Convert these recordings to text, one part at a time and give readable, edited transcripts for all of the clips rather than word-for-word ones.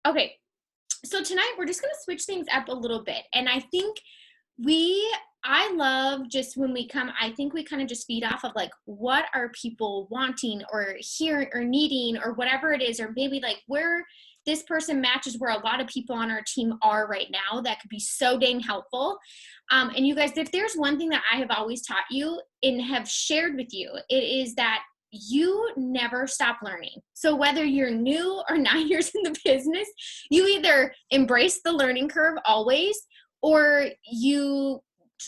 Okay. So tonight we're just going to switch things up a little bit. And I think we, I love just when we come, I think we kind of just feed off of like, what are people wanting or hearing or needing or whatever it is, or maybe like where this person matches where a lot of people on our team are right now. That could be so dang helpful. And you guys, if there's one thing that I have always taught you and have shared with you, it is that you never stop learning. So whether you're new or 9 years in the business, you either embrace the learning curve always, or you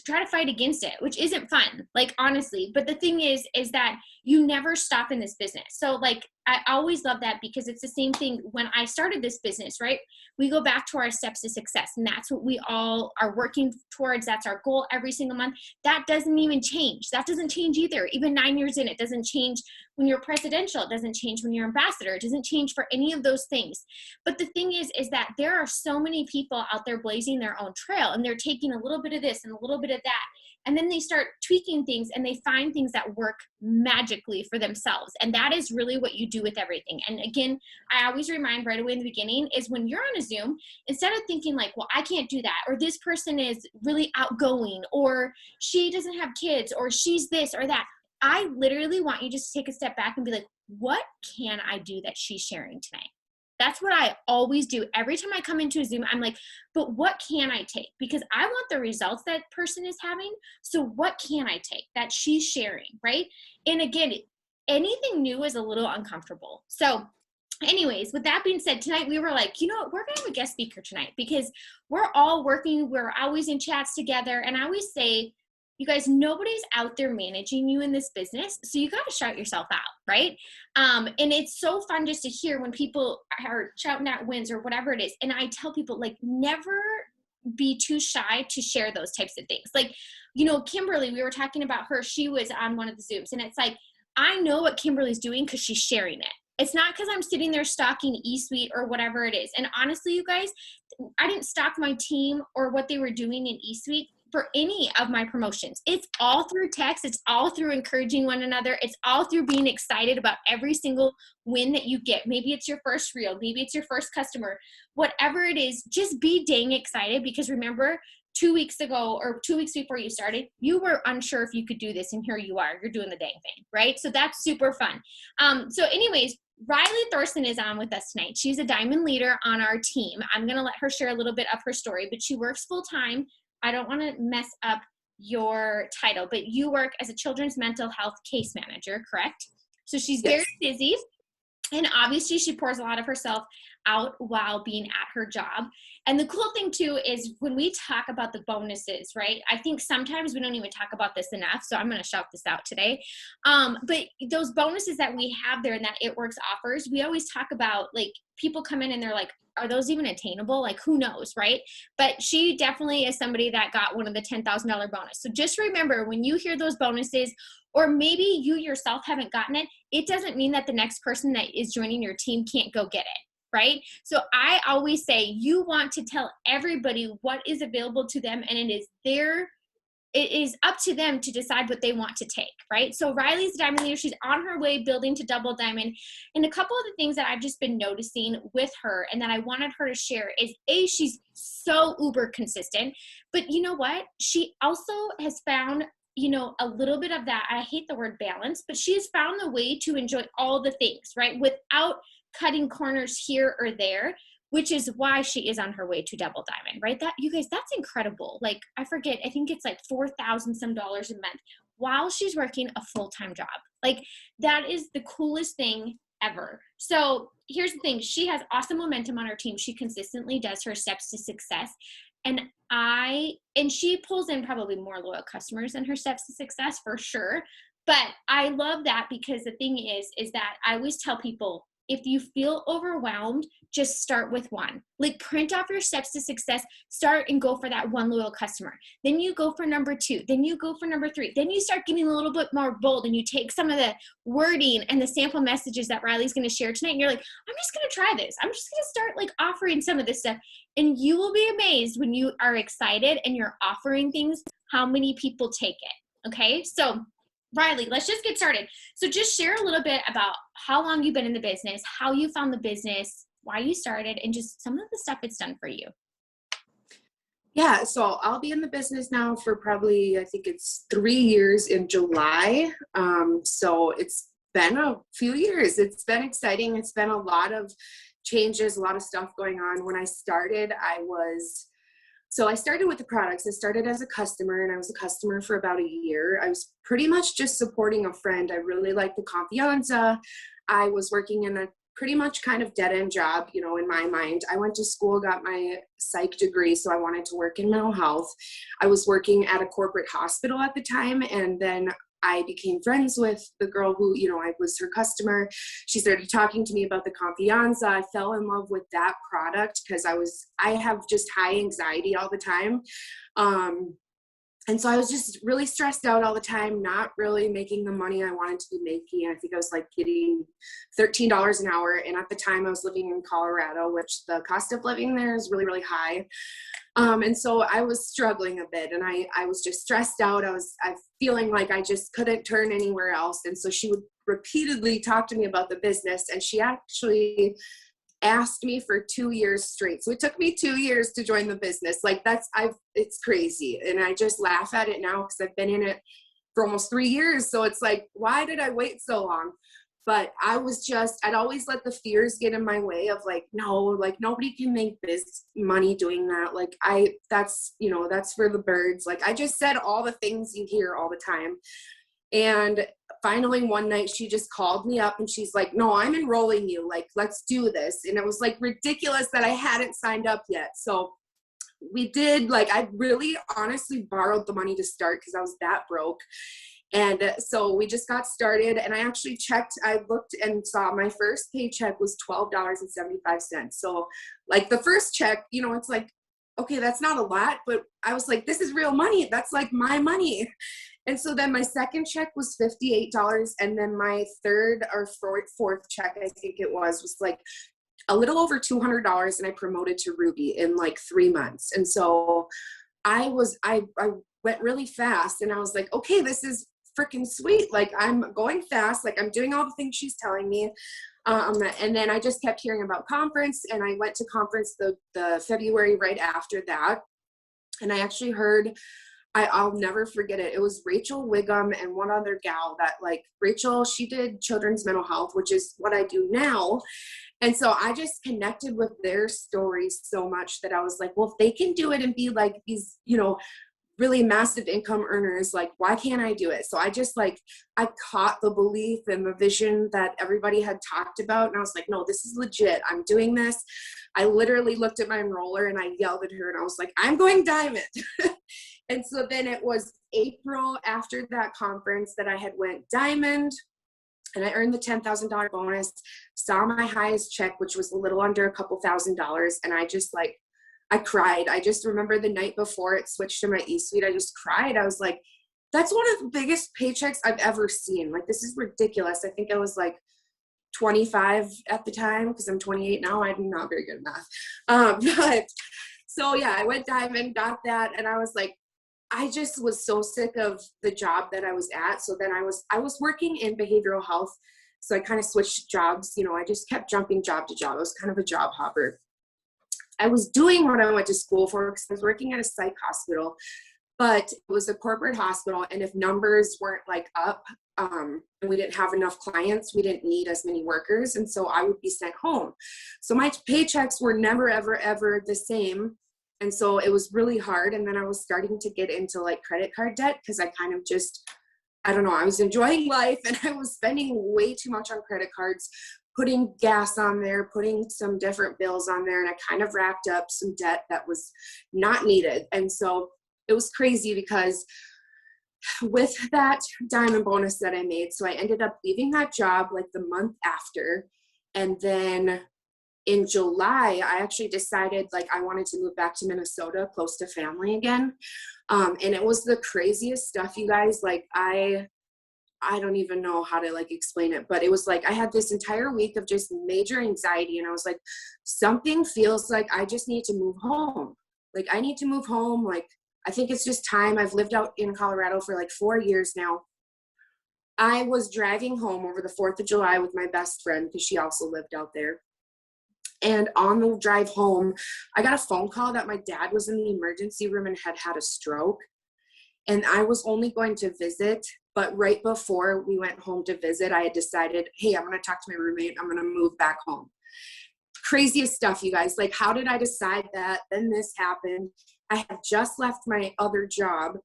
try to fight against it, which isn't fun, like honestly. But the thing is that you never stop in this business. So like I always love that, because it's the same thing when I started this business, right? We go back to our steps to success, and that's what we all are working towards. That's our goal every single month. That doesn't even change. That doesn't change either. Even 9 years in, it doesn't change when you're presidential. It doesn't change when you're ambassador. It doesn't change for any of those things. But the thing is that there are so many people out there blazing their own trail, and they're taking a little bit of this and a little bit of that. And then they start tweaking things and they find things that work magically for themselves. And that is really what you do with everything. And again, I always remind right away in the beginning is when you're on a Zoom, instead of thinking like, well, I can't do that, or this person is really outgoing, or she doesn't have kids, or she's this or that. I literally want you just to take a step back and be like, what can I do that she's sharing tonight? That's what I always do. Every time I come into a Zoom, I'm like, but what can I take? Because I want the results that person is having. So what can I take that she's sharing, right? And again, anything new is a little uncomfortable. So anyways, with that being said, tonight we were like, you know what, we're going to have a guest speaker tonight, because we're all working. We're always in chats together. And I always say, you guys, nobody's out there managing you in this business. So you got to shout yourself out, right? And it's so fun just to hear when people are shouting out wins or whatever it is. And I tell people, like, never be too shy to share those types of things. Like, you know, Kimberly, we were talking about her. She was on one of the Zooms, and it's like, I know what Kimberly's doing because she's sharing it. It's not because I'm sitting there stalking eSuite or whatever it is. And honestly, you guys, I didn't stalk my team or what they were doing in eSuite for any of my promotions. It's all through text. It's all through encouraging one another. It's all through being excited about every single win that you get. Maybe it's your first reel. Maybe it's your first customer. Whatever it is, just be dang excited, because remember, 2 weeks ago or 2 weeks before you started, you were unsure if you could do this, and here you are. You're doing the dang thing, right? So that's super fun. So anyways, Riley Thorson is on with us tonight. She's a diamond leader on our team. I'm going to let her share a little bit of her story, but she works full-time. I don't want to mess up your title, but you work as a children's mental health case manager, correct? So she's Yes. very busy, and obviously she pours a lot of herself out while being at her job. And the cool thing too is when we talk about the bonuses, right? I think sometimes we don't even talk about this enough. So I'm going to shout this out today. But those bonuses that we have there and that It Works offers, we always talk about, like, people come in and they're like, are those even attainable? Like, who knows, right? But she definitely is somebody that got one of the $10,000 bonus. So just remember, when you hear those bonuses, or maybe you yourself haven't gotten it, it doesn't mean that the next person that is joining your team can't go get it, right? So I always say you want to tell everybody what is available to them, and it is up to them to decide what they want to take, right? So Riley's a diamond leader. She's on her way building to double diamond. And a couple of the things that I've just been noticing with her and that I wanted her to share is, A, she's so uber consistent, but you know what? She also has found, you know, a little bit of that. I hate the word balance, but she has found the way to enjoy all the things, right? Without cutting corners here or there, which is why she is on her way to double diamond, right? That, you guys, that's incredible. Like, I forget, I think it's like $4,000 some dollars a month while she's working a full-time job. Like, that is the coolest thing ever. So here's the thing. She has awesome momentum on her team. She consistently does her steps to success. And she pulls in probably more loyal customers than her steps to success for sure. But I love that, because the thing is that I always tell people, if you feel overwhelmed, just start with one. Like, print off your steps to success, start and go for that one loyal customer. Then you go for number 2. Then you go for number 3. Then you start getting a little bit more bold, and you take some of the wording and the sample messages that Riley's going to share tonight. And you're like, I'm just going to try this. I'm just going to start like offering some of this stuff. And you will be amazed when you are excited and you're offering things, how many people take it. Okay. So Riley, let's just get started. So just share a little bit about how long you've been in the business, how you found the business, why you started, and just some of the stuff it's done for you. Yeah, so I'll be in the business now for probably, I think it's 3 years in July. So it's been a few years. It's been exciting. It's been a lot of changes, a lot of stuff going on. When I started, I started with the products. I started as a customer, and I was a customer for about a year. I was pretty much just supporting a friend. I really liked the Confianza. I was working in a pretty much kind of dead-end job, in my mind. I went to school, got my psych degree, so I wanted to work in mental health. I was working at a corporate hospital at the time, and then I became friends with the girl who, I was her customer. She started talking to me about the Confianza. I fell in love with that product because I have just high anxiety all the time. And so I was just really stressed out all the time, not really making the money I wanted to be making. I think I was like getting $13 an hour. And at the time I was living in Colorado, which the cost of living there is really, really high. And so I was struggling a bit, and I was just stressed out. I feeling like I just couldn't turn anywhere else. And so she would repeatedly talk to me about the business, and she actually asked me for 2 years straight. So it took me 2 years to join the business. Like it's crazy. And I just laugh at it now because I've been in it for almost 3 years. So it's like, why did I wait so long? But I'd always let the fears get in my way of like, no, like nobody can make this money doing that. Like that's for the birds. Like I just said all the things you hear all the time. And finally one night she just called me up and she's like, no, I'm enrolling you. Like, let's do this. And it was like ridiculous that I hadn't signed up yet. So we did, like, I really honestly borrowed the money to start because I was that broke. And so we just got started, and I looked and saw my first paycheck was $12.75. So like the first check, it's like, okay, that's not a lot, but I was like, this is real money. That's like my money. And so then my second check was $58. And then my third or fourth check, I think it was like a little over $200. And I promoted to Ruby in like 3 months. And so I went really fast, and I was like, okay, this is freaking sweet. Like I'm going fast. Like I'm doing all the things she's telling me. And then I just kept hearing about conference, and I went to conference the February right after that. And I actually heard, I'll never forget it. It was Rachel Wiggum and one other gal that, like, Rachel, she did children's mental health, which is what I do now. And so I just connected with their stories so much that I was like, well, if they can do it and be like these, really massive income earners, like, why can't I do it? So I just I caught the belief and the vision that everybody had talked about. And I was like, no, this is legit. I'm doing this. I literally looked at my enroller and I yelled at her and I was like, I'm going diamond. And so then it was April after that conference that I had went diamond, and I earned the $10,000 bonus, saw my highest check, which was a little under a couple $1,000s. And I cried. I just remember the night before it switched to my eSuite, I just cried. I was like, that's one of the biggest paychecks I've ever seen. Like, this is ridiculous. I think I was like 25 at the time because I'm 28 now. I'm not very good at math. But so yeah, I went diamond, got that. And I was like, I just was so sick of the job that I was at. So then I was working in behavioral health. So I kind of switched jobs. I just kept jumping job to job. I was kind of a job hopper. I was doing what I went to school for because I was working at a psych hospital, but it was a corporate hospital. And if numbers weren't like up, and we didn't have enough clients, we didn't need as many workers. And so I would be sent home. So my paychecks were never, ever, ever the same. And so it was really hard. And then I was starting to get into like credit card debt because I kind of just, I don't know, I was enjoying life and I was spending way too much on credit cards, putting gas on there, putting some different bills on there. And I kind of racked up some debt that was not needed. And so it was crazy because with that diamond bonus that I made, so I ended up leaving that job like the month after. And then in July, I actually decided like I wanted to move back to Minnesota, close to family again. And it was the craziest stuff, you guys. Like I don't even know how to like explain it, but it was like I had this entire week of just major anxiety, and I was like, something feels like I just need to move home. Like I need to move home. Like I think it's just time. I've lived out in Colorado for like 4 years now. I was driving home over the 4th of July with my best friend because she also lived out there. And on the drive home, I got a phone call that my dad was in the emergency room and had a stroke. And I was only going to visit, but right before we went home to visit, I had decided, hey, I'm going to talk to my roommate. I'm going to move back home. Craziest stuff, you guys. Like, how did I decide that? Then this happened. I had just left my other job.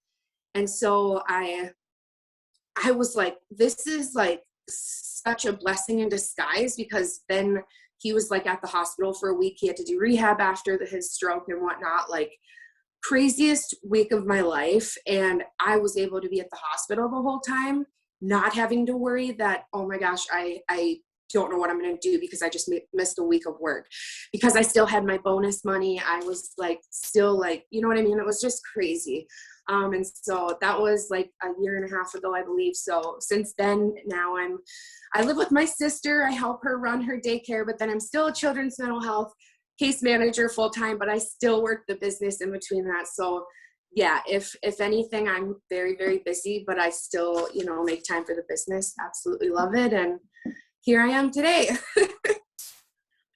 And so I was like, this is like such a blessing in disguise, because then he was like at the hospital for a week. He had to do rehab after his stroke and whatnot. Like, craziest week of my life. And I was able to be at the hospital the whole time, not having to worry that, oh my gosh, I don't know what I'm going to do because I just missed a week of work, because I still had my bonus money. I was like, still like, you know what I mean? It was just crazy. And so that was like a year and a half ago, I believe. So since then, now I live with my sister. I help her run her daycare, but then I'm still a children's mental health case manager full time, but I still work the business in between that. So yeah, if anything, I'm very, very busy, but I still, you know, make time for the business. Absolutely love it. And here I am today.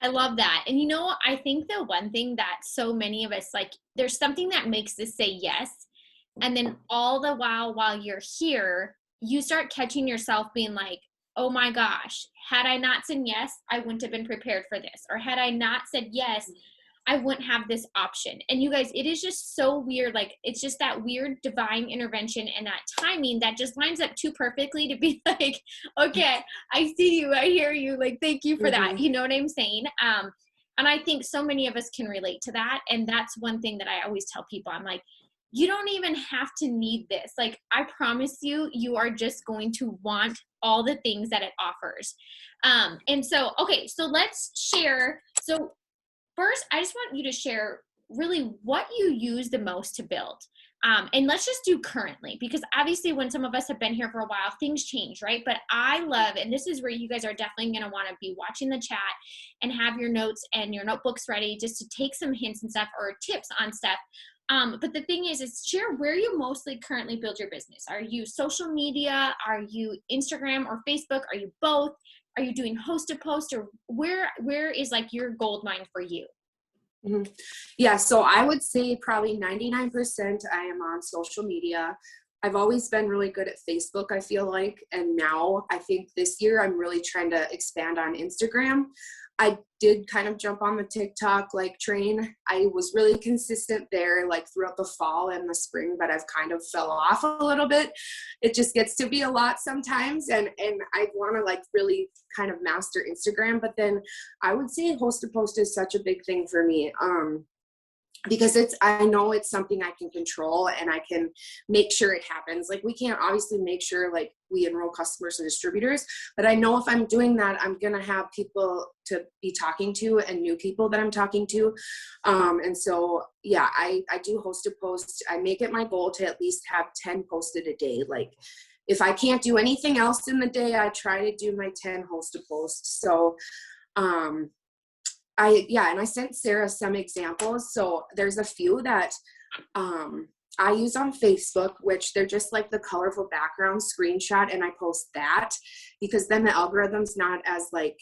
I love that. And you know, I think the one thing that so many of us, like, there's something that makes us say yes. And then all the while you're here, you start catching yourself being like, oh my gosh, had I not said yes, I wouldn't have been prepared for this. Or had I not said yes, I wouldn't have this option. And you guys, it is just so weird. Like, it's just that weird divine intervention and that timing that just lines up too perfectly to be like, okay, I see you, I hear you. Like, thank you for that. You know what I'm saying? And I think so many of us can relate to that. And that's one thing that I always tell people. I'm like, you don't even have to need this. Like, I promise you, you are just going to want all the things that it offers. And so, okay, so let's share. So first, I just want you to share really what you use the most to build. And let's just do currently, because obviously when some of us have been here for a while, things change, right? But I love, and this is where you guys are definitely going to want to be watching the chat and have your notes and your notebooks ready just to take some hints and stuff or tips on stuff. But the thing is share where you mostly currently build your business. Are you social media? Are you Instagram or Facebook? Are you both? Are you doing host to post, or where is like your gold mine for you? Mm-hmm. Yeah, so I would say probably 99% I am on social media. I've always been really good at Facebook, I feel like. And now I think this year I'm really trying to expand on Instagram. I did kind of jump on the TikTok like train. I was really consistent there like throughout the fall and the spring, but I've kind of fell off a little bit. It just gets to be a lot sometimes. And I want to like really kind of master Instagram, but then I would say host to post is such a big thing for me. Because I know it's something I can control and I can make sure it happens. Like, we can't obviously make sure like we enroll customers and distributors, but I know if I'm doing that, I'm going to have people to be talking to and new people that I'm talking to. And so, yeah, I do host to post. I make it my goal to at least have 10 posted a day. Like, if I can't do anything else in the day, I try to do my 10 host to post. So, and I sent Sarah some examples. So there's a few that I use on Facebook, which they're just like the colorful background screenshot, and I post that because then the algorithm's not as like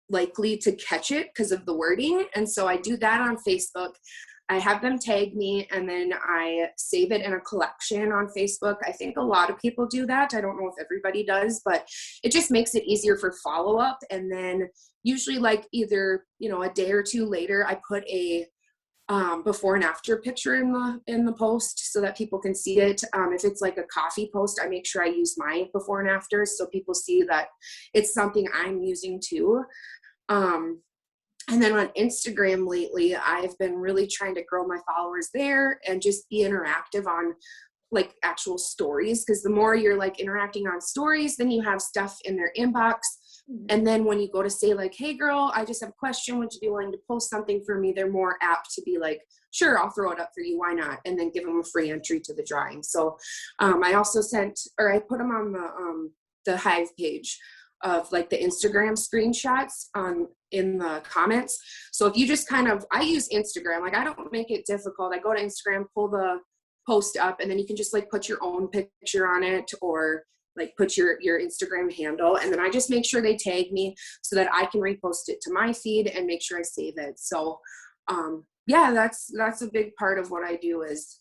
likely to catch it because of the wording. And so I do that on Facebook. I have them tag me and then I save it in a collection on Facebook. I think a lot of people do that. I don't know if everybody does, but it just makes it easier for follow-up. And then usually like either, you know, a day or two later, I put a before and after picture in the post so that people can see it. If it's like a coffee post, I make sure I use my before and after so people see that it's something I'm using too. And then on Instagram lately, I've been really trying to grow my followers there and just be interactive on like actual stories. Because the more you're like interacting on stories, then you have stuff in their inbox. And then when you go to say like, hey girl, I just have a question. Would you be willing to post something for me? They're more apt to be like, sure, I'll throw it up for you. Why not? And then give them a free entry to the drawing. So I also I put them on the Hive page of like the Instagram screenshots in the comments. So if you just I use Instagram, like I don't make it difficult. I go to Instagram, pull the post up, and then you can just like put your own picture on it, or like put your Instagram handle, and then I just make sure they tag me so that I can repost it to my feed and make sure I save it. So yeah, that's a big part of what I do is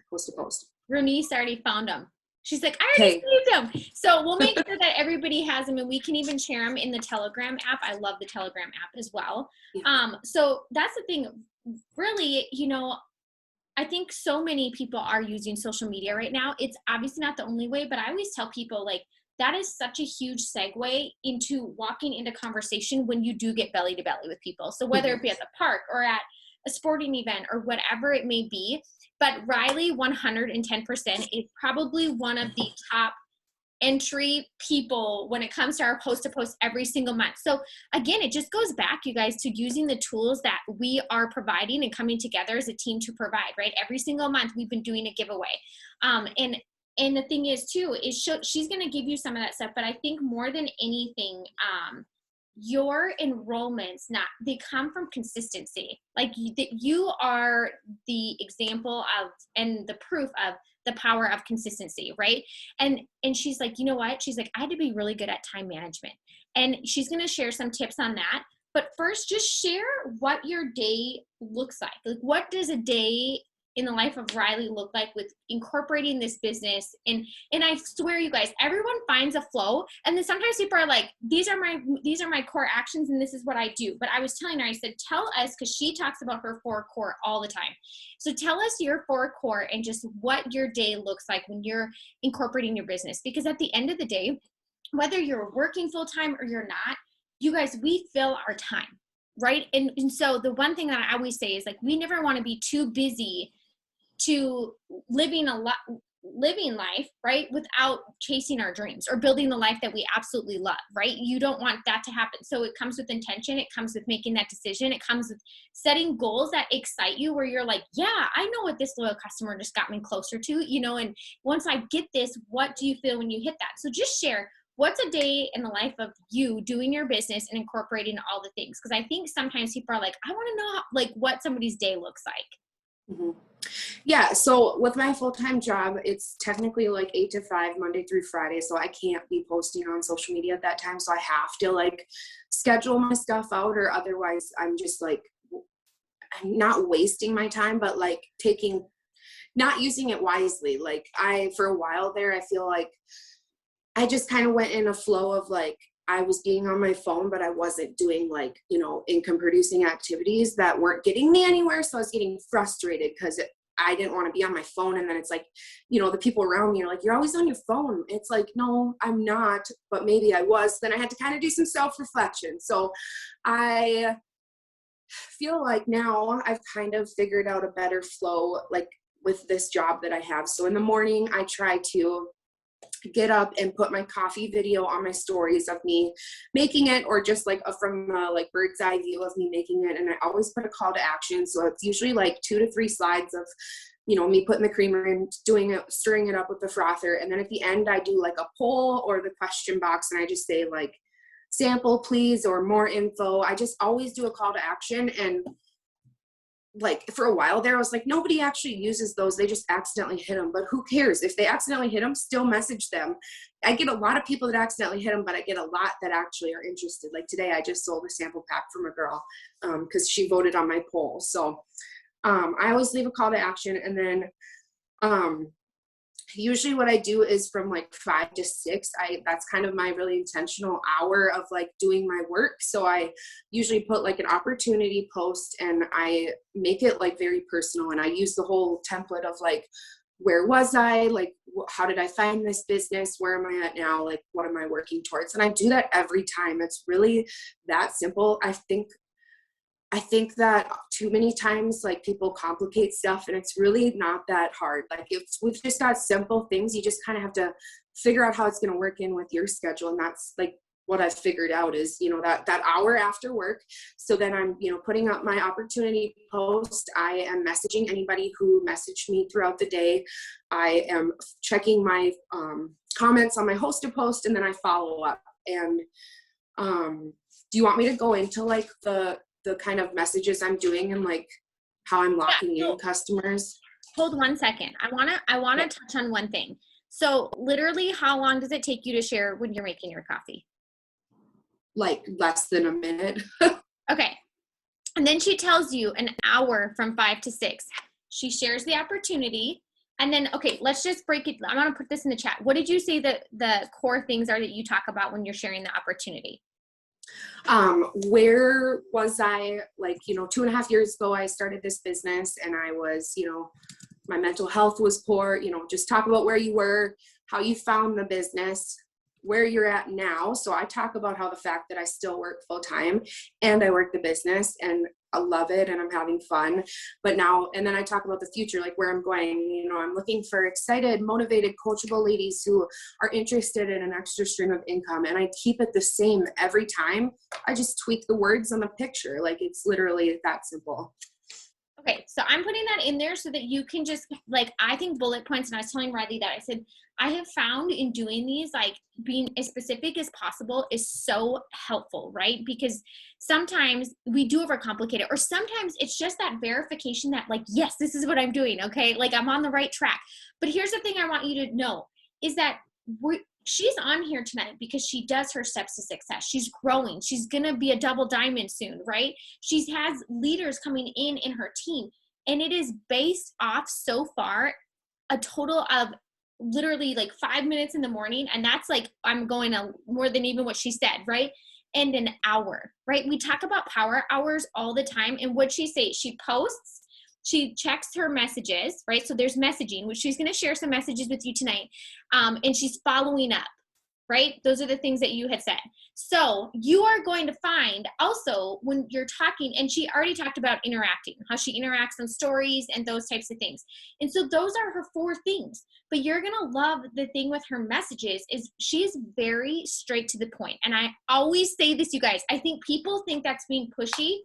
post to post. Renice already found them. She's like, I already Okay. saved them. So we'll make sure that everybody has them, and we can even share them in the Telegram app. I love the Telegram app as well. Yeah. So that's the thing. Really, you know, I think so many people are using social media right now. It's obviously not the only way, but I always tell people, like, that is such a huge segue into walking into conversation when you do get belly to belly with people. So whether it be at the park or at a sporting event or whatever it may be, but Riley 110% is probably one of the top entry people when it comes to our post to post every single month. So again, it just goes back, you guys, to using the tools that we are providing and coming together as a team to provide, right? Every single month we've been doing a giveaway. And the thing is too, is she's going to give you some of that stuff, but I think more than anything, your enrollments, they come from consistency. Like you are the example of, and the proof of the power of consistency, right? And she's like, you know what? She's like, I had to be really good at time management. And she's going to share some tips on that. But first, just share what your day looks like. Like, what does a day in the life of Riley look like with incorporating this business? And I swear, you guys, everyone finds a flow. And then sometimes people are like, these are my core actions and this is what I do. But I was telling her, I said, tell us, because she talks about her 4 core all the time. So tell us your 4 core and just what your day looks like when you're incorporating your business. Because at the end of the day, whether you're working full time or you're not, you guys, we fill our time, right? And so the one thing that I always say is, like, we never want to be too busy to living life, right, without chasing our dreams or building the life that we absolutely love, right? You don't want that to happen. So it comes with intention. It comes with making that decision. It comes with setting goals that excite you, where you're like, yeah, I know what this loyal customer just got me closer to, you know, and once I get this, what do you feel when you hit that? So just share, what's a day in the life of you doing your business and incorporating all the things? Because I think sometimes people are like, I want to know like what somebody's day looks like. Mm-hmm. Yeah. So with my full-time job, it's technically like 8 to 5, Monday through Friday. So I can't be posting on social media at that time. So I have to like schedule my stuff out, or otherwise I'm just like, I'm not wasting my time, but like not using it wisely. Like for a while there, I feel like I just kind of went in a flow of like, I was being on my phone, but I wasn't doing like, you know, income producing activities that weren't getting me anywhere. So I was getting frustrated because I didn't want to be on my phone. And then it's like, you know, the people around me are like, you're always on your phone. It's like, no, I'm not, but maybe I was. Then I had to kind of do some self-reflection. So I feel like now I've kind of figured out a better flow, like with this job that I have. So in the morning, I try to get up and put my coffee video on my stories of me making it, or just like from like bird's eye view of me making it. And I always put a call to action. So it's usually like 2 to 3 slides of, you know, me putting the creamer in, doing it, stirring it up with the frother. And then at the end, I do like a poll or the question box. And I just say like, sample please, or more info. I just always do a call to action. And like for a while there, I was like, nobody actually uses those. They just accidentally hit them, but who cares? If they accidentally hit them, still message them. I get a lot of people that accidentally hit them, but I get a lot that actually are interested. Like today, I just sold a sample pack from a girl because she voted on my poll. So I always leave a call to action. And then usually what I do is from like 5 to 6, that's kind of my really intentional hour of like doing my work. So I usually put like an opportunity post and I make it like very personal. And I use the whole template of like, where was I? Like, how did I find this business? Where am I at now? Like, what am I working towards? And I do that every time. It's really that simple. I think that too many times, like, people complicate stuff and it's really not that hard. Like, we've just got simple things. You just kind of have to figure out how it's going to work in with your schedule. And that's like what I've figured out is, you know, that hour after work. So then I'm, you know, putting up my opportunity post. I am messaging anybody who messaged me throughout the day. I am checking my comments on my hosted post, and then I follow up. And do you want me to go into like the kind of messages I'm doing and like how I'm locking in customers? Hold one second. I want to touch on one thing. So literally, how long does it take you to share when you're making your coffee? Like less than a minute. Okay. And then she tells you an hour from 5 to 6. She shares the opportunity. And then, okay, let's just break it. I'm going to put this in the chat. What did you say that the core things are that you talk about when you're sharing the opportunity? Where was I, like, 2.5 years ago, I started this business and I was, my mental health was poor, just talk about where you were, how you found the business, where you're at now. So I talk about how the fact that I still work full time and I work the business and I love it and I'm having fun. But now, and then I talk about the future, like where I'm going. I'm looking for excited, motivated, coachable ladies who are interested in an extra stream of income. And I keep it the same every time. I just tweak the words on the picture. Like it's literally that simple. Okay, so I'm putting that in there so that you can just, like, I think bullet points, and I was telling Riley that, I said, I have found in doing these, like, being as specific as possible is so helpful, right? Because sometimes we do overcomplicate it, or sometimes it's just that verification that, like, yes, this is what I'm doing, okay? Like, I'm on the right track. But here's the thing I want you to know is that she's on here tonight because she does her steps to success. She's growing. She's going to be a double diamond soon, right? She has leaders coming in her team. And it is based off so far a total of literally like 5 minutes in the morning. And that's like, I'm going more than even what she said, right? And an hour, right? We talk about power hours all the time. And what she say, she posts, she checks her messages, right? So there's messaging, which she's going to share some messages with you tonight. And she's following up, right? Those are the things that you had said. So you are going to find also when you're talking, and she already talked about interacting, how she interacts on stories and those types of things. And so those are her 4 things. But you're going to love the thing with her messages is she's very straight to the point. And I always say this, you guys, I think people think that's being pushy.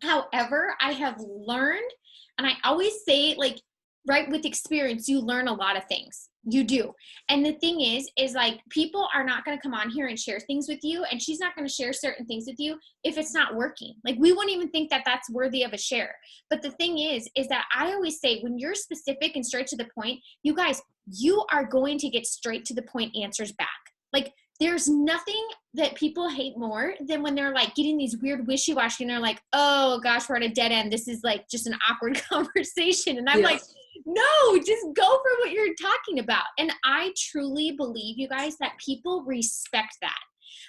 However, I have learned, and I always say, like, right, with experience, you learn a lot of things. You do. And the thing is like, people are not going to come on here and share things with you. And she's not going to share certain things with you if it's not working. Like, we wouldn't even think that that's worthy of a share. But the thing is that I always say, when you're specific and straight to the point, you guys, you are going to get straight to the point answers back. Like, there's nothing that people hate more than when they're like getting these weird wishy-washy and they're like, oh gosh, we're at a dead end. This is like just an awkward conversation. And I'm like, no, just go for what you're talking about. And I truly believe, you guys, that people respect that.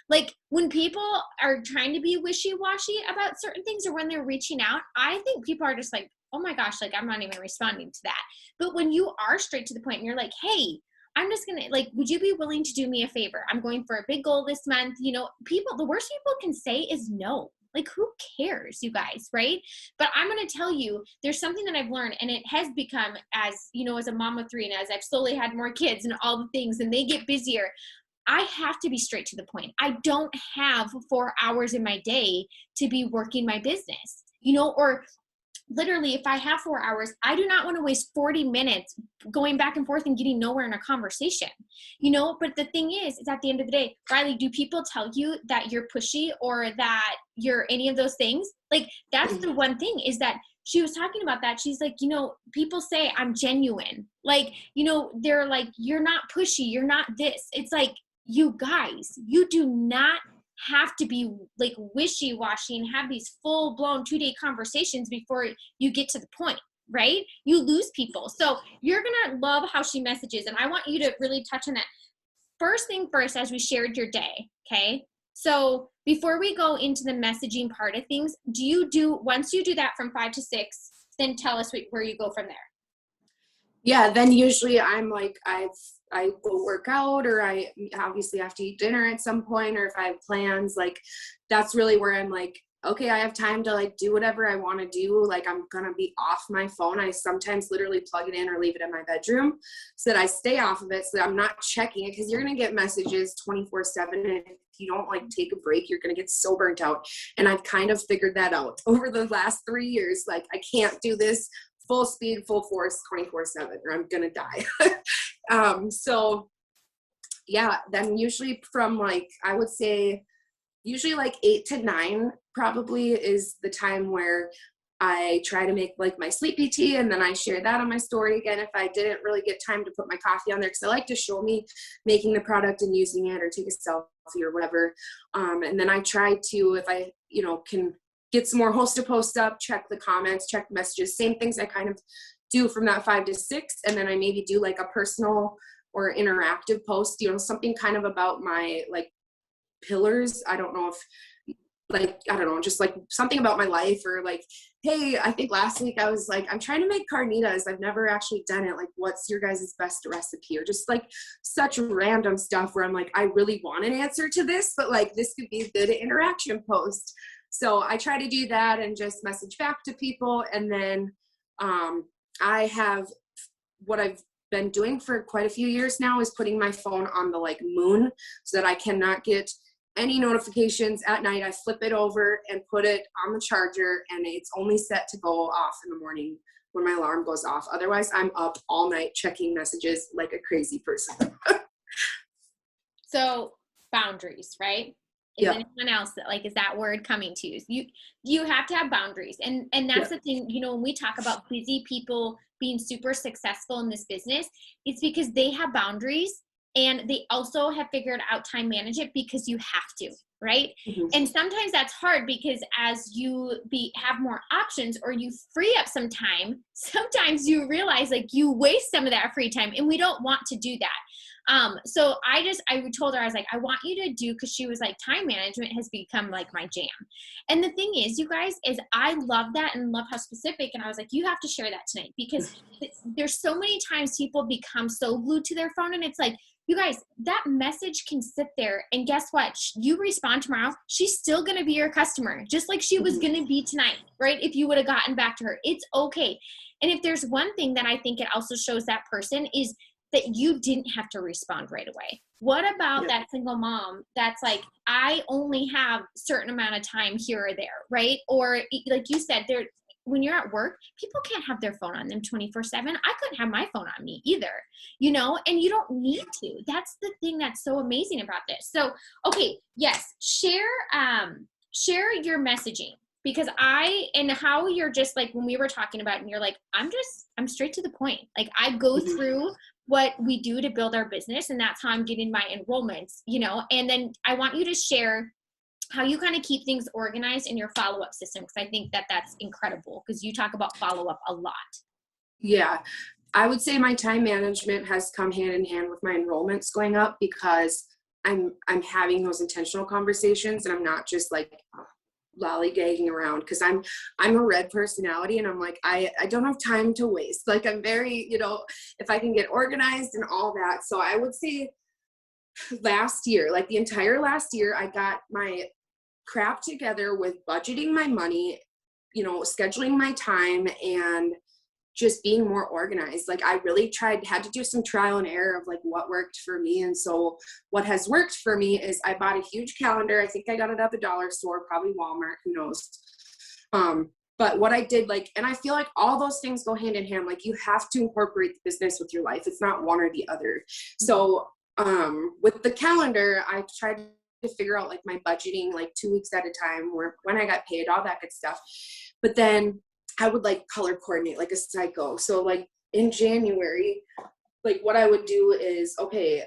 Like, when people are trying to be wishy-washy about certain things or when they're reaching out, I think people are just like, oh my gosh, like, I'm not even responding to that. But when you are straight to the point and you're like, hey, I'm just going to, like, would you be willing to do me a favor? I'm going for a big goal this month. People, the worst people can say is no. Like, who cares, you guys, right? But I'm going to tell you, there's something that I've learned, and it has become, as as a mom of 3, and as I've slowly had more kids and all the things, and they get busier, I have to be straight to the point. I don't have 4 hours in my day to be working my business, or literally, if I have 4 hours, I do not want to waste 40 minutes going back and forth and getting nowhere in a conversation, but the thing is at the end of the day, Riley, do people tell you that you're pushy or that you're any of those things? Like, that's the one thing, is that she was talking about that. She's like, people say I'm genuine. Like, they're like, you're not pushy. You're not this. It's like, you guys, you do not have to be like wishy-washy and have these full-blown 2-day conversations before you get to the point, right? You lose people. So you're gonna love how she messages, and I want you to really touch on that. First thing first, as we shared your day, okay? So before we go into the messaging part of things, once you do that from 5 to 6, then tell us where you go from there. Yeah, then usually I'm like, I go work out, or I obviously have to eat dinner at some point, or if I have plans, like, that's really where I'm like, okay, I have time to like do whatever I want to do. Like, I'm going to be off my phone. I sometimes literally plug it in or leave it in my bedroom so that I stay off of it, so that I'm not checking it, because you're going to get messages 24/7. And if you don't like take a break, you're going to get so burnt out. And I've kind of figured that out over the last 3 years. Like, I can't do this full speed, full force, 24/7, or I'm going to die. So yeah, then usually from like, I would say usually like 8 to 9 probably is the time where I try to make like my sleepy tea, and then I share that on my story again if I didn't really get time to put my coffee on there, because I like to show me making the product and using it, or take a selfie or whatever. And then I try to, if I can get some more Hosta posts up, check the comments, check the messages, same things I kind of do from that 5 to 6. And then I maybe do like a personal or interactive post, something kind of about my like pillars. I don't know, just like something about my life, or like, hey, I think last week I was like, I'm trying to make carnitas. I've never actually done it. Like, what's your guys' best recipe? Or just like such random stuff where I'm like, I really want an answer to this, but like this could be a good interaction post. So I try to do that and just message back to people. And then I have, what I've been doing for quite a few years now is putting my phone on the like moon, so that I cannot get any notifications at night. I flip it over and put it on the charger, and it's only set to go off in the morning when my alarm goes off. Otherwise, I'm up all night checking messages like a crazy person. So boundaries, right? Is anyone else that like, is that word coming to you? You have to have boundaries. And that's the thing, when we talk about busy people being super successful in this business, it's because they have boundaries, and they also have figured out time management, because you have to, right? Mm-hmm. And sometimes that's hard, because as you have more options, or you free up some time, sometimes you realize like you waste some of that free time, and we don't want to do that. So I told her, I was like, I want you to do, because she was like, time management has become like my jam. And the thing is, you guys, is I love that and love how specific. And I was like, you have to share that tonight, because there's so many times people become so glued to their phone, and it's like, you guys, that message can sit there, and guess what? You respond tomorrow, she's still going to be your customer, just like she was going to be tonight, right? If you would have gotten back to her, it's okay. And if there's one thing that I think it also shows that person, is that you didn't have to respond right away. What about that single mom that's like, I only have a certain amount of time here or there, right? Or like you said, when you're at work, people can't have their phone on them 24/7. I couldn't have my phone on me either, and you don't need to. That's the thing that's so amazing about this. So, okay, yes, share your messaging, because and how you're just like, when we were talking about it, and you're like, I'm straight to the point. Like, I go through what we do to build our business, and that's how I'm getting my enrollments, and then I want you to share how you kind of keep things organized in your follow-up system, because I think that that's incredible, because you talk about follow-up a lot. Yeah, I would say my time management has come hand in hand with my enrollments going up, because I'm having those intentional conversations, and I'm not just like lollygagging around, because I'm a red personality, and I'm like, I don't have time to waste. Like, I'm very, if I can get organized and all that. So I would say last year, like the entire last year, I got my crap together with budgeting my money, scheduling my time, and just being more organized. Like, I really had to do some trial and error of like what worked for me. And so what has worked for me is I bought a huge calendar. I think I got it at the dollar store, probably Walmart, who knows. But what I did, like, and I feel like all those things go hand in hand. Like, you have to incorporate the business with your life. It's not one or the other. So with the calendar, I tried to figure out like my budgeting, like 2 weeks at a time, or when I got paid, all that good stuff. But then I would like color coordinate like a psycho. So like in January, like what I would do is, okay,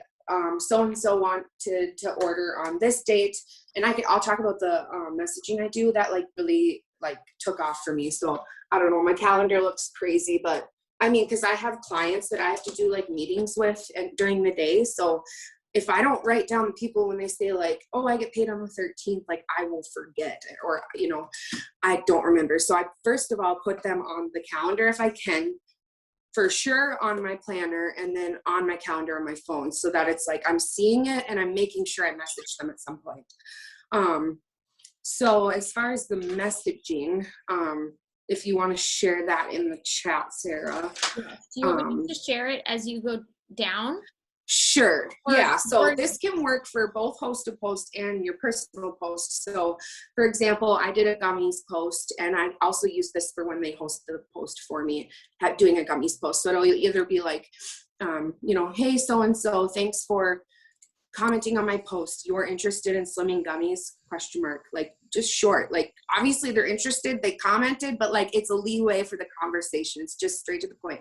so-and-so want to order on this date. And I'll talk about the messaging I do that like really like took off for me. So I don't know, my calendar looks crazy, but I mean, because I have clients that I have to do like meetings with and during the day. So if I don't write down people when they say like, oh, I get paid on the 13th, like I will forget, or, I don't remember. So I first of all put them on the calendar if I can, for sure on my planner, and then on my calendar on my phone, so that it's like I'm seeing it and I'm making sure I message them at some point. So as far as the messaging, if you want to share that in the chat, Sarah. Do you want me to share it as you go down? Sure. Yeah. So this can work for both Hosta post and your personal post. So for example, I did a gummies post, and I also use this for when they host the post for me, doing a gummies post. So it'll either be like, hey, so-and-so, thanks for commenting on my post, you're interested in slimming gummies, ? Like just short, like obviously they're interested, they commented, but like it's a leeway for the conversation. It's just straight to the point.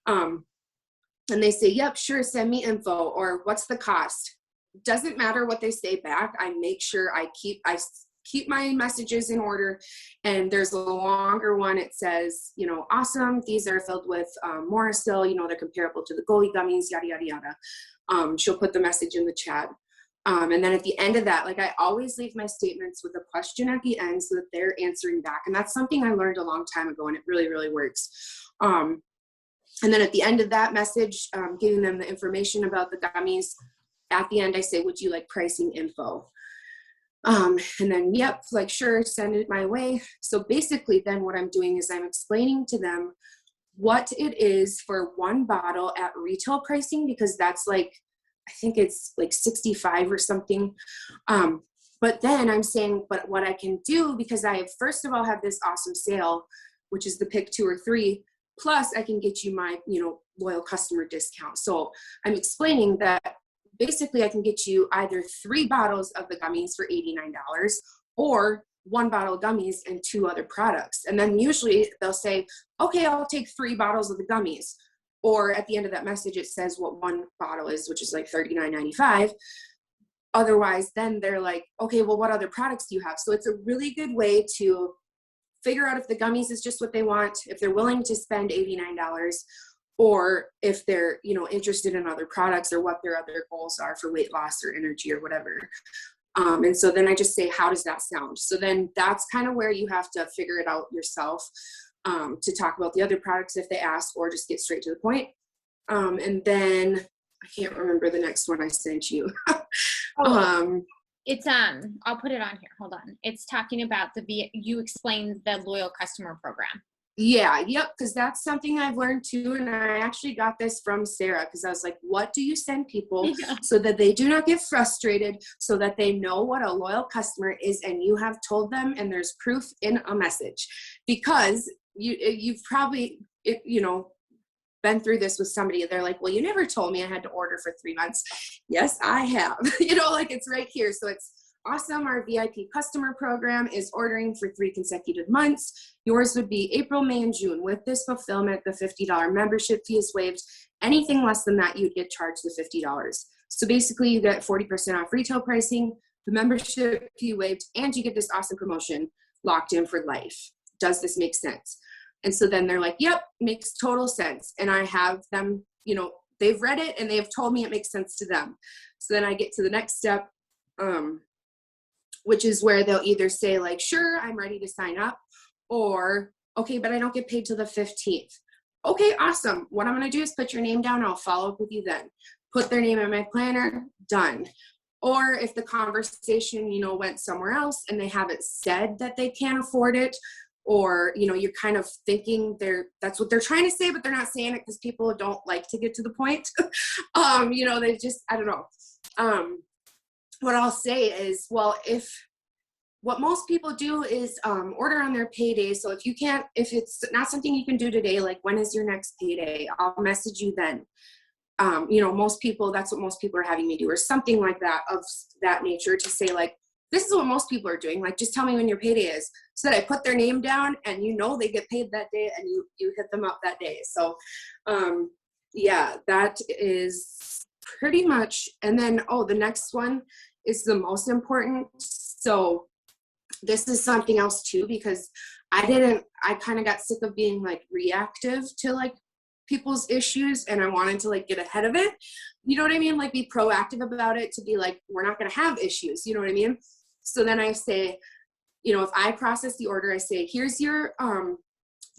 And they say, yep, sure, send me info, or what's the cost? Doesn't matter what they say back. I make sure I keep my messages in order. And there's a longer one. It says, you know, awesome. These are filled with Morrisil, you know, they're comparable to the Goli gummies, yada, yada, yada. She'll put the message in the chat. And then at the end of that, like I always leave my statements with a question at the end so that they're answering back. And that's something I learned a long time ago, and it really, really works. And then at the end of that message, giving them the information about the gummies, at the end I say, would you like pricing info? And then, yep, like sure, send it my way. So basically then what I'm doing is I'm explaining to them what it is for one bottle at retail pricing, because that's like, I think it's like 65 or something. But then I'm saying, but what I can do, because I first of all have this awesome sale, which is the pick 2 or 3, plus I can get you my, you know, loyal customer discount. So I'm explaining that basically I can get you either 3 bottles of the gummies for $89 or 1 bottle of gummies and 2 other products. And then usually they'll say, okay, I'll take 3 bottles of the gummies. Or at the end of that message, it says what 1 bottle is, which is like $39.95. Otherwise, then they're like, okay, well, what other products do you have? So it's a really good way to figure out if the gummies is just what they want, if they're willing to spend $89, or if they're, you know, interested in other products or what their other goals are for weight loss or energy or whatever. And so then I just say, how does that sound? So then that's kind of where you have to figure it out yourself, to talk about the other products if they ask, or just get straight to the point. And then I can't remember the next one I sent you. It's I'll put it on here. Hold on. It's talking about you explained the loyal customer program. Yeah, yep, because that's something I've learned too. And I actually got this from Sarah, because I was like, what do you send people so that they do not get frustrated, so that they know what a loyal customer is, and you have told them, and there's proof in a message. Because you've probably, you know, been through this with somebody. They're like, well, you never told me I had to order for 3 months. Yes, I have. You know, like it's right here. So it's awesome. Our VIP customer program is ordering for 3 consecutive months. Yours would be April, May, and June. With this fulfillment, the $50 membership fee is waived. Anything less than that, you'd get charged the $50. So basically you get 40% off retail pricing, the membership fee waived, and you get this awesome promotion locked in for life. Does this make sense? And so then they're like, yep, makes total sense. And I have them, you know, they've read it and they've told me it makes sense to them. So then I get to the next step, which is where they'll either say like, sure, I'm ready to sign up, or, okay, but I don't get paid till the 15th. Okay, awesome. What I'm going to do is put your name down. I'll follow up with you then. Put their name in my planner, done. Or if the conversation, you know, went somewhere else and they haven't said that they can't afford it, or, you know, you're kind of thinking that's what they're trying to say, but they're not saying it because people don't like to get to the point. You know, they just, I don't know. What I'll say is, well, what most people do is order on their payday. So if it's not something you can do today, like when is your next payday? I'll message you then. You know, that's what most people are having me do, or something like that, of that nature, to say like, this is what most people are doing. Like, just tell me when your payday is, so that I put their name down and you know they get paid that day, and you hit them up that day. So yeah, that is pretty much. And then, the next one is the most important. So this is something else too, because I kind of got sick of being like reactive to like people's issues, and I wanted to like get ahead of it. You know what I mean? Like be proactive about it, to be like, we're not going to have issues. You know what I mean? So then I say, you know, if I process the order, I say, here's your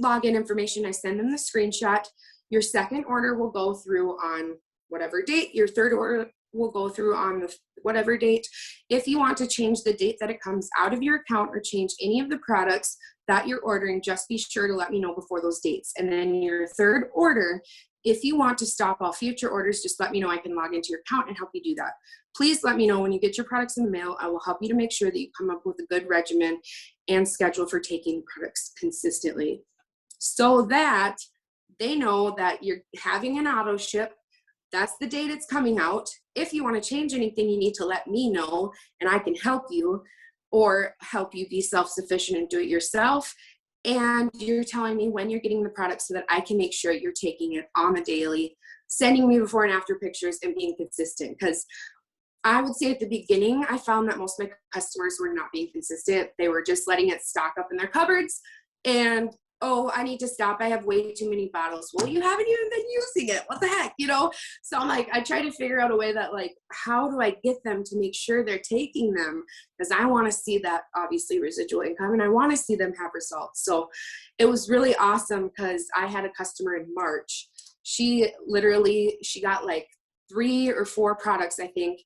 login information. I send them the screenshot. Your second order will go through on whatever date. Your third order will go through on the whatever date. If you want to change the date that it comes out of your account, or change any of the products that you're ordering, just be sure to let me know before those dates. And then your third order, if you want to stop all future orders, just let me know. I can log into your account and help you do that. Please let me know when you get your products in the mail. I will help you to make sure that you come up with a good regimen and schedule for taking products consistently, so that they know that you're having an auto ship. that's the date it's coming out. If you want to change anything, you need to let me know and I can help you, or help you be self-sufficient and do it yourself. And you're telling me when you're getting the product so that I can make sure you're taking it on the daily, sending me before and after pictures, and being consistent. Because I would say at the beginning, I found that most of my customers were not being consistent. They were just letting it stock up in their cupboards. And, oh, I need to stop. I have way too many bottles. Well, you haven't even been using it. What the heck, you know? So I'm like, I try to figure out a way that, like, how do I get them to make sure they're taking them? Because I want to see that, obviously, residual income, and I want to see them have results. So it was really awesome because I had a customer in March. She got like 3 or 4 products, I think,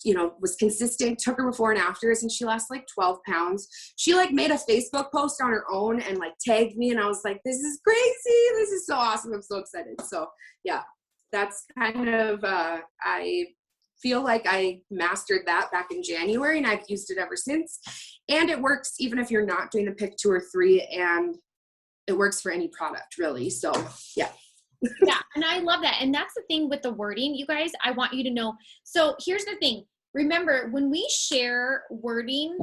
you know, was consistent, took her before and afters, and she lost like 12 pounds. She like made a Facebook post on her own and like tagged me, and I was like, this is crazy. This is so awesome. I'm so excited. So yeah, that's kind of, I feel like I mastered that back in January, and I've used it ever since. And it works even if you're not doing the pick 2 or 3, and it works for any product really. So yeah. Yeah, and I love that. And that's the thing with the wording, you guys, I want you to know. So here's the thing. Remember, when we share wording,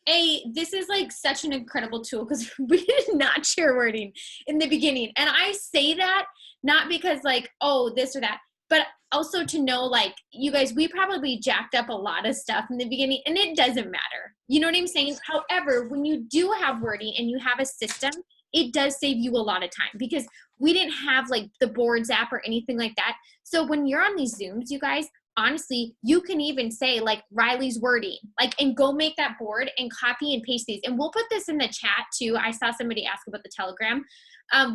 this is like such an incredible tool, because we did not share wording in the beginning. And I say that not because like, oh, this or that, but also to know, like, you guys, we probably jacked up a lot of stuff in the beginning, and it doesn't matter. You know what I'm saying? However, when you do have wording and you have a system, it does save you a lot of time, because we didn't have like the boards app or anything like that. So when you're on these Zooms, you guys, honestly, you can even say like Riley's wording, like, and go make that board and copy and paste these. And we'll put this in the chat too. I saw somebody ask about the Telegram.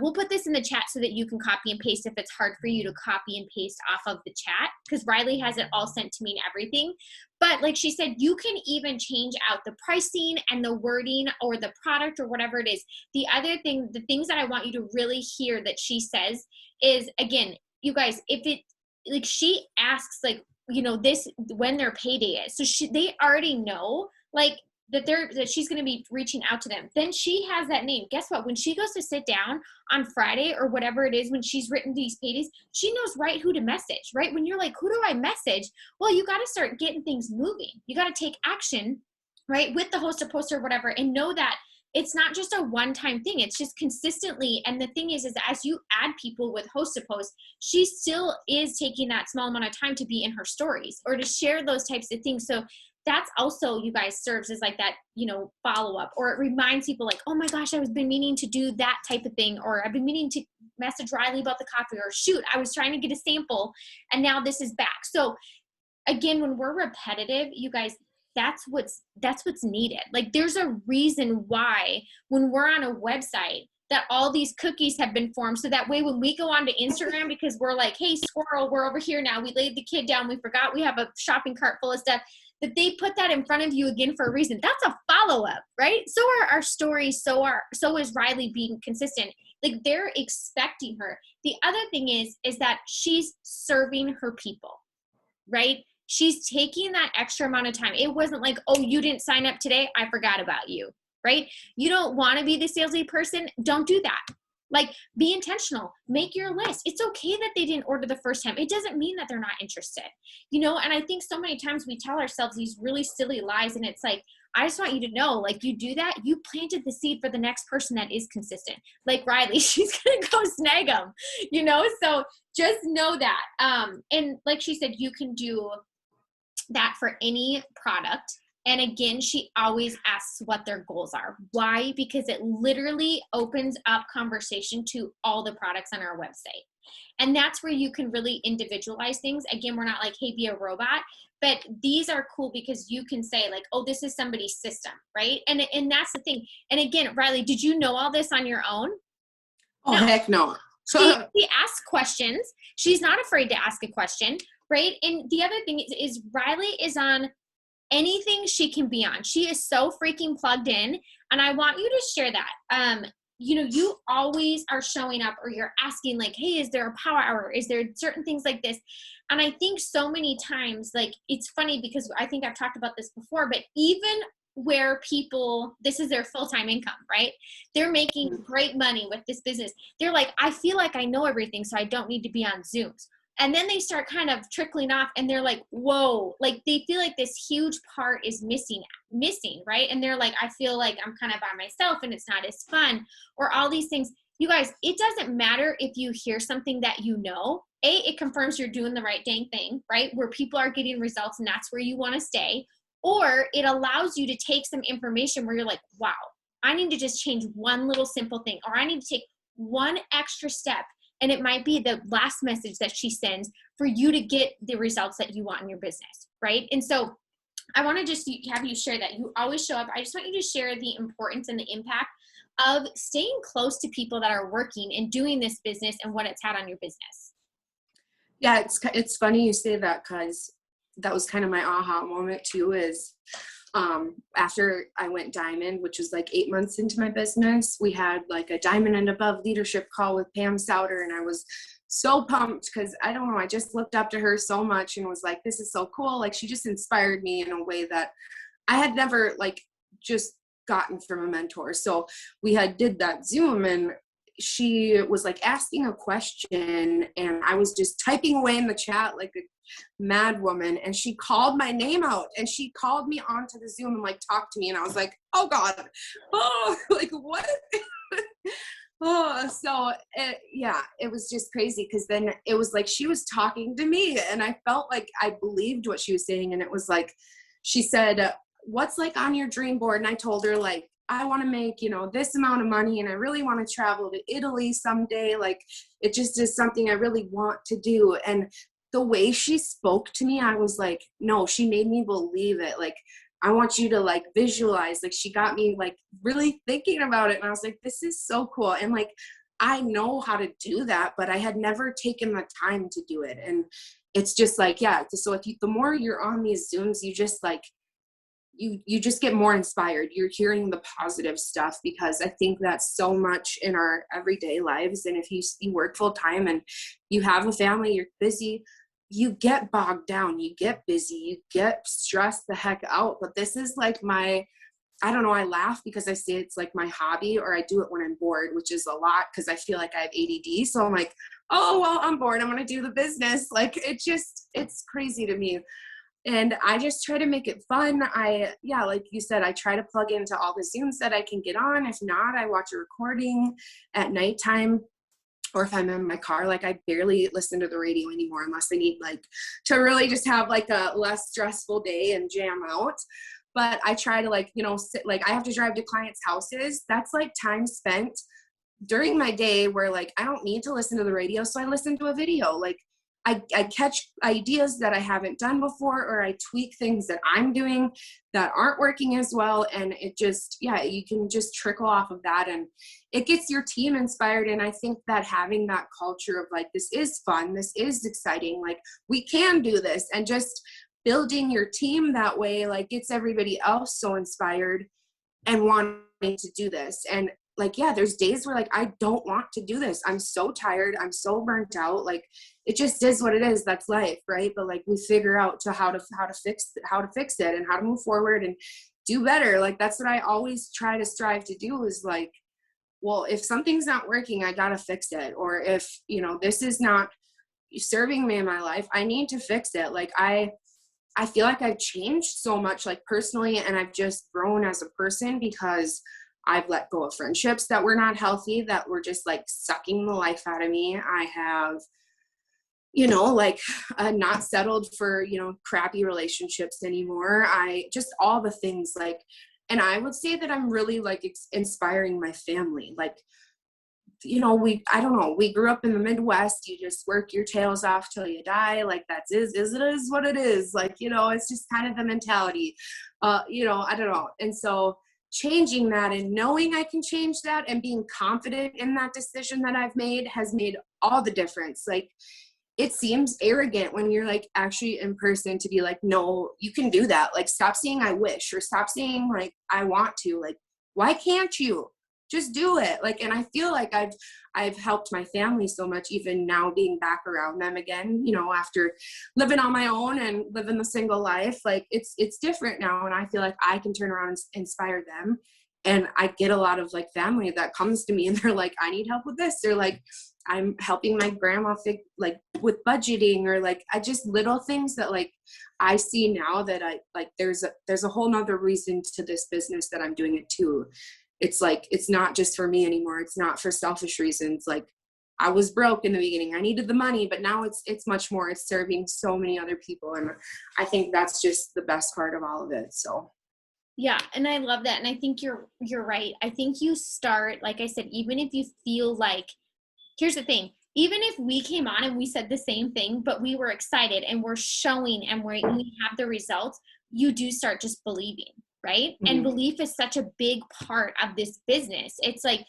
We'll put this in the chat so that you can copy and paste if it's hard for you to copy and paste off of the chat, because Riley has it all sent to me and everything. But like she said, you can even change out the pricing and the wording or the product or whatever it is. The other thing, the things that I want you to really hear that she says is, again, you guys, if it, like, she asks like, you know, this, when their payday is. So they already know like that she's going to be reaching out to them. Then she has that name. Guess what? When she goes to sit down on Friday or whatever it is, when she's written these paydays, she knows right who to message, right? When you're like, who do I message? Well, you got to start getting things moving. You got to take action, right? With the host or poster or whatever, and know that it's not just a one-time thing. It's just consistently. And the thing is as you add people with host to post, she still is taking that small amount of time to be in her stories or to share those types of things. So that's also, you guys, serves as like that, you know, follow-up, or it reminds people like, oh my gosh, I've been meaning to do that type of thing, or I've been meaning to message Riley about the coffee, or shoot, I was trying to get a sample and now this is back. So again, when we're repetitive, you guys, that's what's needed. Like, there's a reason why when we're on a website that all these cookies have been formed, so that way when we go onto Instagram, because we're like, hey, squirrel, we're over here now, we laid the kid down, we forgot we have a shopping cart full of stuff, that they put that in front of you again for a reason. That's a follow-up, right? So are our stories, so is Riley being consistent. Like, they're expecting her. The other thing is that she's serving her people, right? She's taking that extra amount of time. It wasn't like, oh, you didn't sign up today, I forgot about you, right? You don't want to be the salesy person. Don't do that. Like, be intentional. Make your list. It's okay that they didn't order the first time. It doesn't mean that they're not interested, you know? And I think so many times we tell ourselves these really silly lies, and it's like, I just want you to know, like, you do that, you planted the seed for the next person that is consistent. Like Riley, she's going to go snag them, you know? So just know that. And like she said, you can do that for any product. And again, she always asks what their goals are. Why? Because it literally opens up conversation to all the products on our website. And that's where you can really individualize things. Again, we're not like, hey, be a robot, but these are cool because you can say like, oh, this is somebody's system, right? And that's the thing. And again, Riley, did you know all this on your own? Oh, no. Heck no. She asks questions. She's not afraid to ask a question, right? And the other thing is Riley is on anything she can be on. She is so freaking plugged in. And I want you to share that. You know, you always are showing up, or you're asking like, hey, is there a power hour? Is there certain things like this? And I think so many times, like, it's funny because I think I've talked about this before, but even where people, this is their full-time income, right? They're making great money with this business. They're like, I feel like I know everything, so I don't need to be on Zooms. And then they start kind of trickling off and they're like, whoa, like they feel like this huge part is missing, right? And they're like, I feel like I'm kind of by myself and it's not as fun, or all these things. You guys, it doesn't matter if you hear something that you know. It confirms you're doing the right dang thing, right? Where people are getting results and that's where you want to stay. Or it allows you to take some information where you're like, wow, I need to just change one little simple thing, or I need to take one extra step. And it might be the last message that she sends for you to get the results that you want in your business, right? And so I want to just have you share that. You always show up. I just want you to share the importance and the impact of staying close to people that are working and doing this business and what it's had on your business. Yeah, it's funny you say that, because that was kind of my aha moment too, is after I went diamond, which was like 8 months into my business, we had like a diamond and above leadership call with Pam Souter, and I was so pumped because I don't know, I just looked up to her so much and was like, this is so cool. Like, she just inspired me in a way that I had never like just gotten from a mentor. So we did that Zoom, and she was like asking a question, and I was just typing away in the chat like a mad woman, and she called my name out, and she called me onto the Zoom and like talked to me, and I was like, oh God, oh, like what? Oh, so it was just crazy, because then it was like she was talking to me, and I felt like I believed what she was saying. And it was like, she said, what's like on your dream board? And I told her, like, I want to make, this amount of money, and I really want to travel to Italy someday. Like, it just is something I really want to do. And the way she spoke to me, I was like, no, she made me believe it. Like, I want you to like visualize. Like, she got me like really thinking about it. And I was like, this is so cool. And like, I know how to do that, but I had never taken the time to do it. And it's just like, yeah. So the more you're on these Zooms, you just like, you just get more inspired. You're hearing the positive stuff, because I think that's so much in our everyday lives. And if you work full time and you have a family, you're busy, you get bogged down, you get busy, you get stressed the heck out. But this is like I don't know, I laugh because I say it's like my hobby, or I do it when I'm bored, which is a lot because I feel like I have ADD. So I'm like, oh, well, I'm bored, I'm going to do the business. Like, it's crazy to me. And I just try to make it fun. Like you said, I try to plug into all the Zooms that I can get on. If not, I watch a recording at nighttime, or if I'm in my car. Like, I barely listen to the radio anymore unless I need like to really just have like a less stressful day and jam out. But I try to like, I have to drive to clients' houses. That's like time spent during my day where like I don't need to listen to the radio. So I listen to a video. Like, I catch ideas that I haven't done before, or I tweak things that I'm doing that aren't working as well. And it just, you can just trickle off of that, and it gets your team inspired. And I think that having that culture of like, this is fun, this is exciting, like we can do this, and just building your team that way, like gets everybody else so inspired and wanting to do this. And like, there's days where like, I don't want to do this. I'm so tired. I'm so burnt out. Like, it just is what it is. That's life. Right. But like, we figure out how to fix it and how to move forward and do better. Like, that's what I always try to strive to do, is like, well, if something's not working, I got to fix it. Or if, this is not serving me in my life, I need to fix it. Like, I feel like I've changed so much, like personally, and I've just grown as a person, because I've let go of friendships that were not healthy, that were just like sucking the life out of me. I have, not settled for, crappy relationships anymore. I just, all the things like, and I would say that I'm really like inspiring my family. Like, I don't know, we grew up in the Midwest. You just work your tails off till you die. Like, it is what it is. Like, it's just kind of the mentality, I don't know. And so changing that and knowing I can change that and being confident in that decision that I've made has made all the difference. Like, it seems arrogant when you're like actually in person to be like, no, you can do that. Like, stop saying I wish, or stop saying like I want to. Like, why can't you just do it? Like, and I feel like I've helped my family so much, even now being back around them again, after living on my own and living the single life. Like, it's different now, and I feel like I can turn around and inspire them. And I get a lot of like family that comes to me and they're like, I need help with this. They're like, I'm helping my grandma like with budgeting, or like I just little things that like I see now that I like there's a whole nother reason to this business that I'm doing it too. It's like it's not just for me anymore. It's not for selfish reasons. Like I was broke in the beginning. I needed the money, but now it's much more. It's serving so many other people, and I think that's just the best part of all of it. So yeah, and I love that. And I think you're right. I think you start, like I said, even if you feel like, here's the thing, even if we came on and we said the same thing, but we were excited and we're showing and we have the results, you do start just believing, right? mm-hmm. And belief is such a big part of this business. It's like,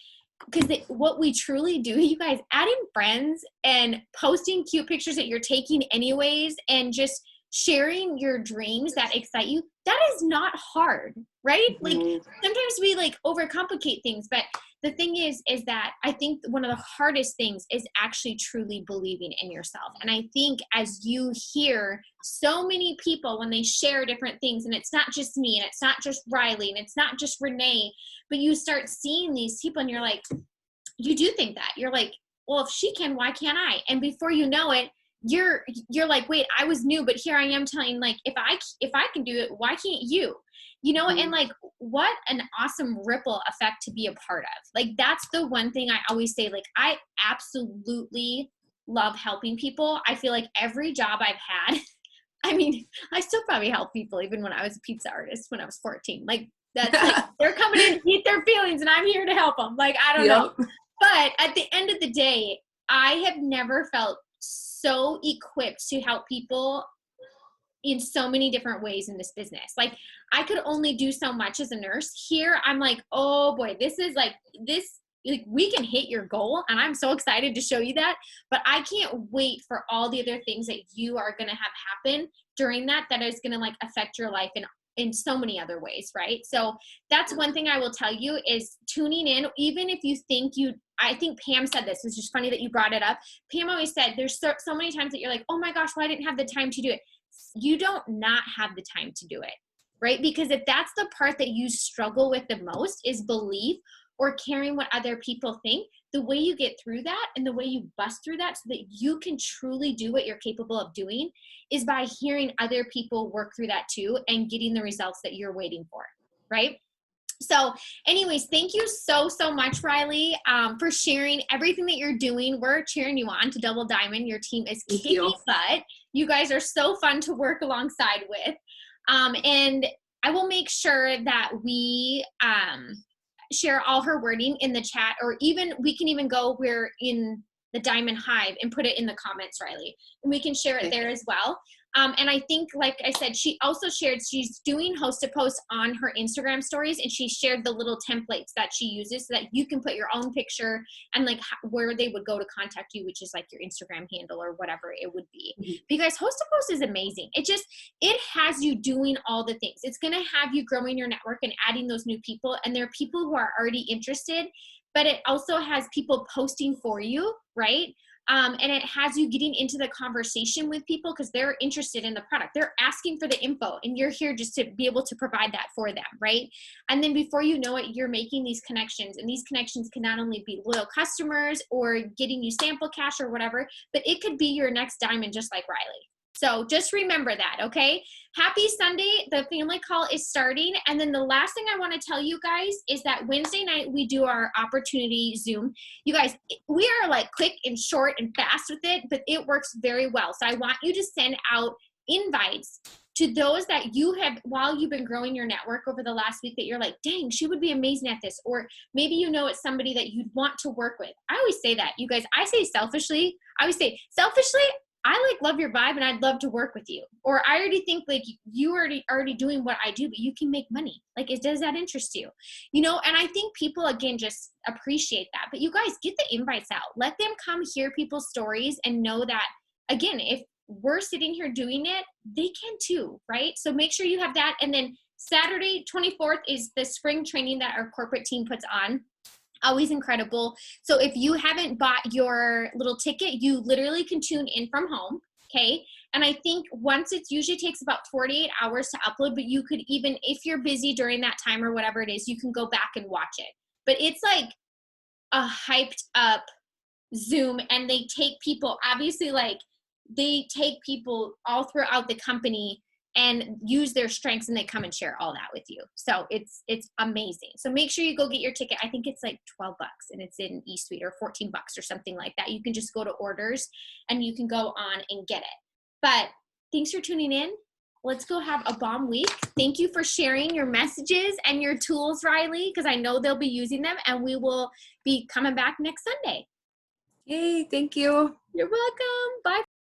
because what we truly do, you guys, adding friends and posting cute pictures that you're taking anyways, and just sharing your dreams that excite you, that is not hard, right? Mm-hmm. Like sometimes we like overcomplicate things, but the thing is that I think one of the hardest things is actually truly believing in yourself. And I think as you hear so many people when they share different things, and it's not just me, and it's not just Riley, and it's not just Renee, but you start seeing these people and you're like, you do think that. You're like, well, if she can, why can't I? And before you know it, you're like, wait, I was new, but here I am telling, like, if I can do it, why can't you? You know, mm-hmm. and like, what an awesome ripple effect to be a part of. Like, that's the one thing I always say, like, I absolutely love helping people. I feel like every job I've had, I mean, I still probably help people even when I was a pizza artist when I was 14. Like, that's like, they're coming in to eat their feelings and I'm here to help them. Like, I don't know. But at the end of the day, I have never felt so equipped to help people in so many different ways in this business. Like, I could only do so much as a nurse. Here, I'm like, oh boy, this is like, this, like, we can hit your goal, and I'm so excited to show you that. But I can't wait for all the other things that you are going to have happen during that is going to like affect your life in so many other ways, right? So that's one thing I will tell you is tuning in, even if you think I think Pam said this, it's just funny that you brought it up. Pam always said there's so many times that you're like, oh my gosh, well, I didn't have the time to do it. You don't not have the time to do it, right? Because if that's the part that you struggle with the most is belief or caring what other people think, the way you get through that and the way you bust through that so that you can truly do what you're capable of doing is by hearing other people work through that too and getting the results that you're waiting for, right? So anyways, thank you so much, Riley, for sharing everything that you're doing. We're cheering you on to Double Diamond. Your team is kicking butt. You guys are so fun to work alongside with. And I will make sure that we share all her wording in the chat, or even we can even go where in the Diamond Hive and put it in the comments, Riley, and we can share it there as well. And I think, like I said, she also shared, she's doing host to post on her Instagram stories, and she shared the little templates that she uses so that you can put your own picture and like where they would go to contact you, which is like your Instagram handle or whatever it would be. Mm-hmm. Because host to post is amazing. It has you doing all the things. It's going to have you growing your network and adding those new people. And there are people who are already interested, but it also has people posting for you, right? And it has you getting into the conversation with people because they're interested in the product. They're asking for the info, and you're here just to be able to provide that for them, right? And then before you know it, you're making these connections, and these connections can not only be loyal customers or getting you sample cash or whatever, but it could be your next diamond, just like Riley. So just remember that, okay? Happy Sunday. The family call is starting. And then the last thing I want to tell you guys is that Wednesday night we do our opportunity Zoom. You guys, we are like quick and short and fast with it, but it works very well. So I want you to send out invites to those that you have, while you've been growing your network over the last week, that you're like, dang, she would be amazing at this. Or maybe you know it's somebody that you'd want to work with. I always say that, you guys. I always say selfishly, I like love your vibe and I'd love to work with you. Or I already think like you already doing what I do, but you can make money. Like, does that interest you? You know, and I think people, again, just appreciate that. But you guys, get the invites out. Let them come hear people's stories and know that, again, if we're sitting here doing it, they can too, right? So make sure you have that. And then Saturday, 24th is the spring training that our corporate team puts on. Always incredible. So if you haven't bought your little ticket, you literally can tune in from home, okay? And I think once, it usually takes about 48 hours to upload, but you could even, if you're busy during that time or whatever it is, you can go back and watch it. But it's like a hyped up Zoom, and they take people, obviously, like they take people all throughout the company and use their strengths, and they come and share all that with you. So it's amazing. So make sure you go get your ticket. I think it's like $12 and it's in East Suite, or $14 or something like that. You can just go to orders and you can go on and get it. But thanks for tuning in. Let's go have a bomb week. Thank you for sharing your messages and your tools, Riley, because I know they'll be using them, and we will be coming back next Sunday. Yay, thank you. You're welcome. Bye.